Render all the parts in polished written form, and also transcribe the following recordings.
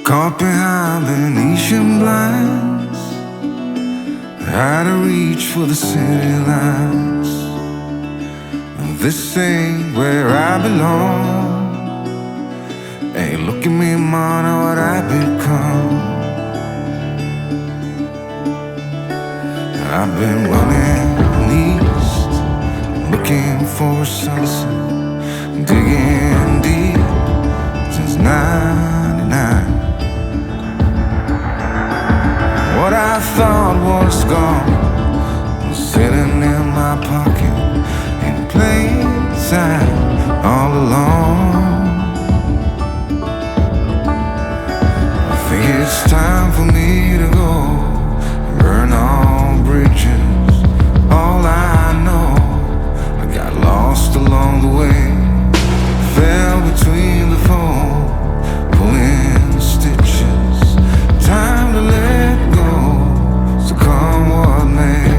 Caught behind Venetian blinds, out of reach for the city lights. This ain't where I belong. Hey, look at me, man, what I've become. I've been running east, looking for a sunset, digging deep since '99. What I thought was gone was sitting in my pocket in plain sight all along. I think it's time for me to go, burn all bridges. All I know, I got lost along the way, fell between the foam, pulling stitches. Time to let go, so come what may.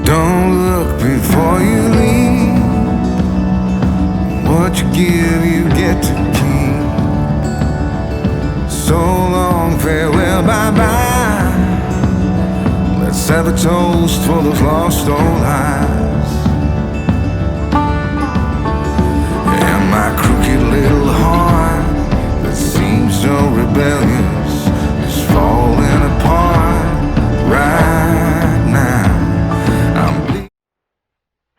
Don't look before you leave. What you give, you get to keep. So long, farewell, bye-bye. Let's have a toast for those lost old eyes. And my crooked little heart that seems so rebellious is falling apart right now.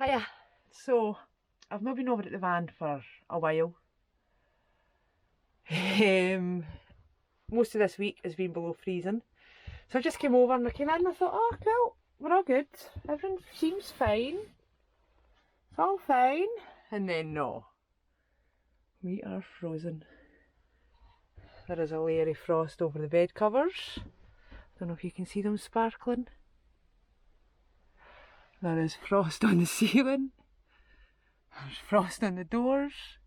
Hiya. So, I've not been over at the van for a while. Most of this week has been below freezing. So I just came over and I came in and I thought, oh cool, we're all good. Everything seems fine. It's all fine. And then no. We are frozen. There is a layer of frost over the bed covers. Don't know if you can see them sparkling. There is frost on the ceiling. There's frost on the doors.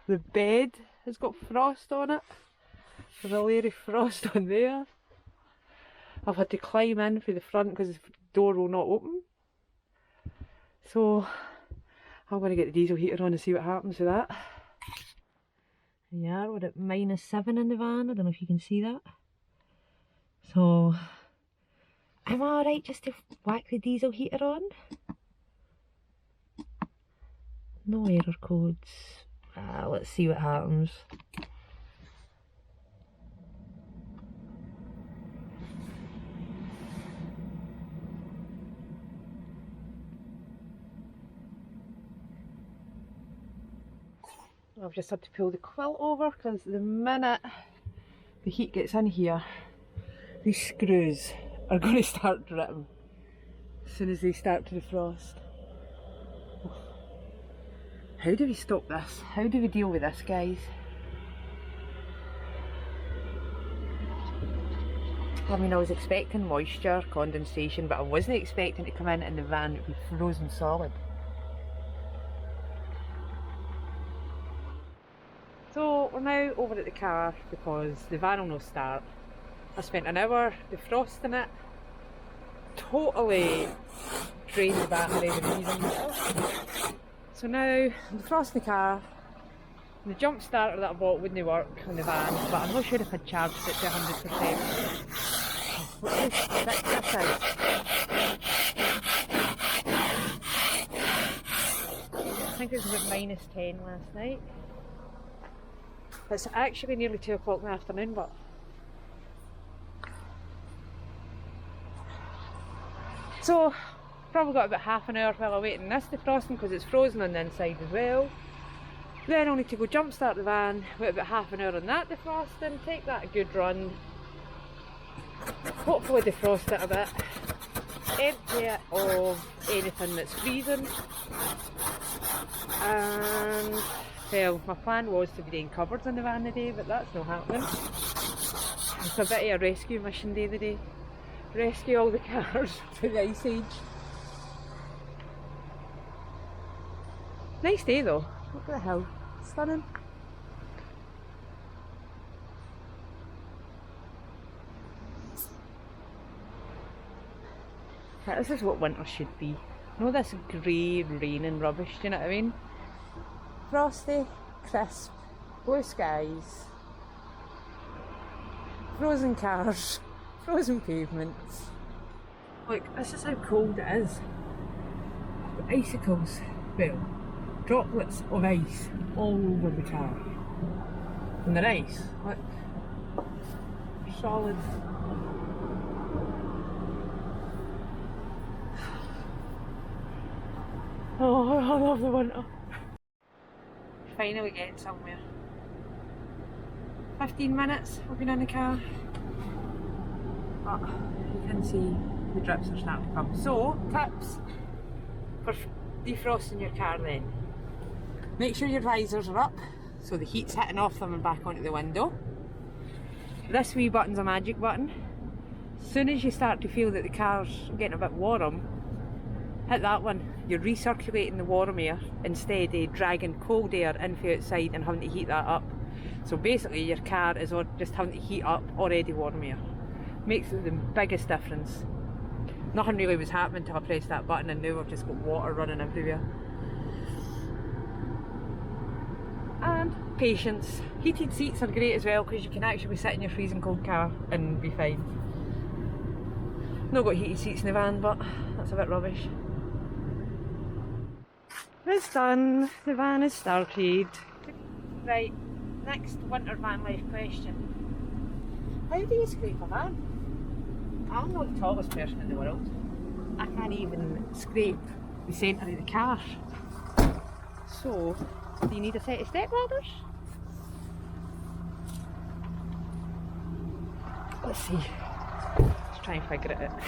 The bed has got frost on it. There's a layer of frost on there. I've had to climb in through the front because the door will not open. So I'm going to get the diesel heater on and see what happens with that. Yeah, we're at -7 in the van. I don't know if you can see that. So I'm alright just to whack the diesel heater on. No error codes. Let's see what happens. I've just had to pull the quilt over because the minute the heat gets in here, these screws are going to start dripping as soon as they start to defrost. How do we stop this? How do we deal with this, guys? I mean, I was expecting moisture, condensation, but I wasn't expecting to come in and the van would be frozen solid. So we're now over at the car because the van will not start. I spent an hour defrosting it, totally drained the battery with reason. So now I'm defrosting the car. The jump starter that I bought wouldn't work on the van, but I'm not sure if I'd charged it to 100%. Let's check this out. I think it was about -10 last night. It's actually nearly 2 o'clock in the afternoon, but so probably got about half an hour while I'm waiting this defrosting because it's frozen on the inside as well. Then I'll need to go jump start the van, wait about half an hour on that defrosting, take that a good run, hopefully defrost it a bit, empty it of anything that's freezing, and well, my plan was to be doing cupboards in the van today, but that's not happening. It's a bit of a rescue mission day today. Rescue all the cars from the ice age. Nice day though. Look at the hill. Stunning. This is what winter should be. No, this grey, raining rubbish, do you know what I mean? Frosty, crisp, blue skies, frozen cars, frozen pavements. Look, this is how cold it is. The icicles, well, droplets of ice all over the car. And they're ice, look, solid. Oh, I love the winter. Finally getting somewhere. 15 minutes we've been in the car. But you can see the drips are starting to come. So, tips for defrosting your car then. Make sure your visors are up so the heat's hitting off them and back onto the window. This wee button's a magic button. As soon as you start to feel that the car's getting a bit warm, hit that one. You're recirculating the warm air instead of dragging cold air in from outside and having to heat that up. So basically your car is just having to heat up already warm air. Makes the biggest difference. Nothing really was happening until I pressed that button, and now I've just got water running everywhere. And patience. Heated seats are great as well because you can actually sit in your freezing cold car and be fine. Not got heated seats in the van, but that's a bit rubbish. It's done. The van is started. Right, next winter van life question. How do you scrape a van? I'm not the tallest person in the world. I can't even scrape the centre of the car. So, do you need a set of step ladders? Let's see. Let's try and figure it out.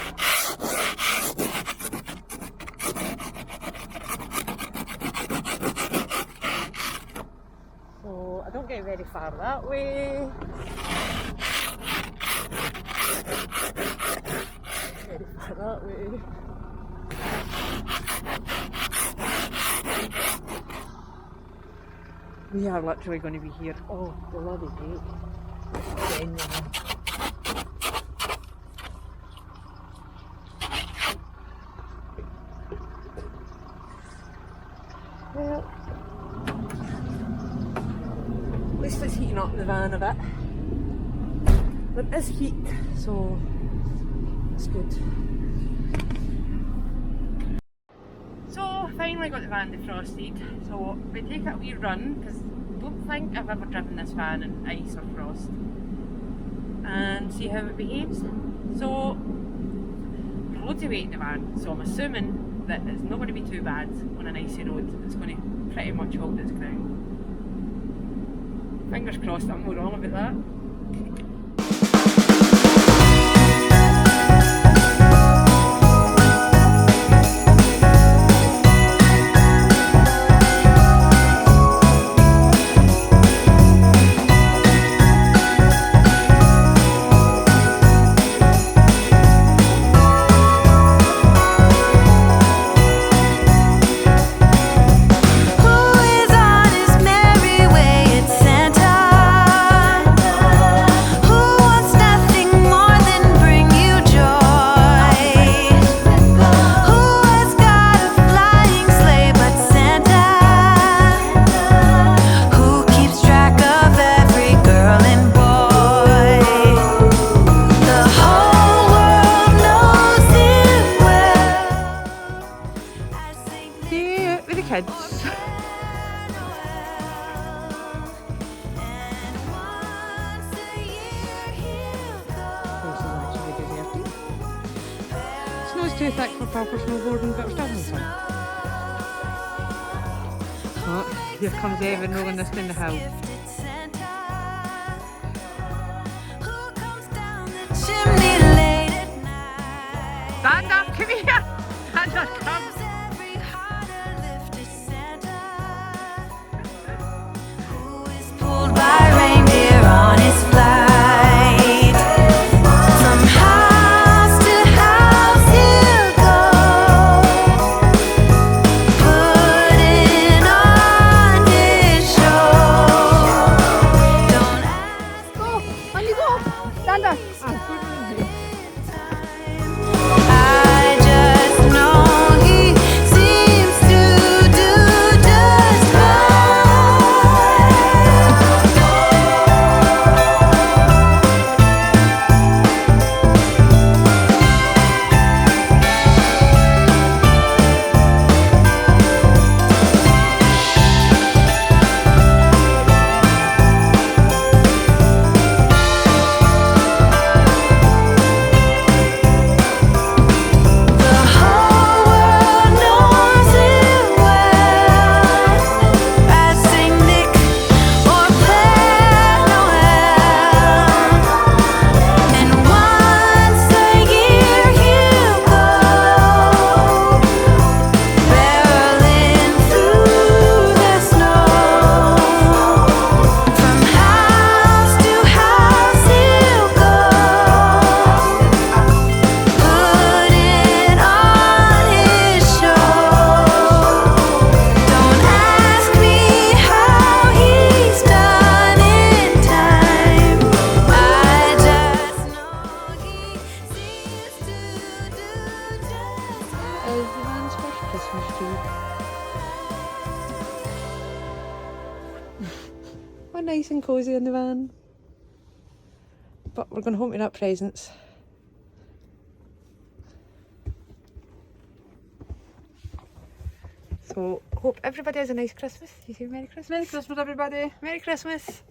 So, I don't get very far that way. Very far that way. We are literally going to be here all bloody day. Genuinely. Well, at least it's heating up the van a bit. There is heat, so it's good. So finally got the van defrosted. So we take it a wee run because I don't think I've ever driven this van in ice or frost, and see how it behaves. So there's loads of weight in the van, so I'm assuming that it's not going to be too bad on an icy road. It's going to pretty much hold its ground. Fingers crossed I'm not wrong about that. Kids. Snow's too thick for proper snowboarding, but we're still having fun. Oh, here comes Evan rolling this down the hill. Stand up, come here! Stand up, come! By reindeer on his flight, from house to house he'll go, putting on his show. Don't ask. Go! On you go! Stand up! I just We're nice and cosy in the van. But we're going home to wrap presents. So, hope everybody has a nice Christmas. You say Merry Christmas? Merry Christmas, everybody. Merry Christmas.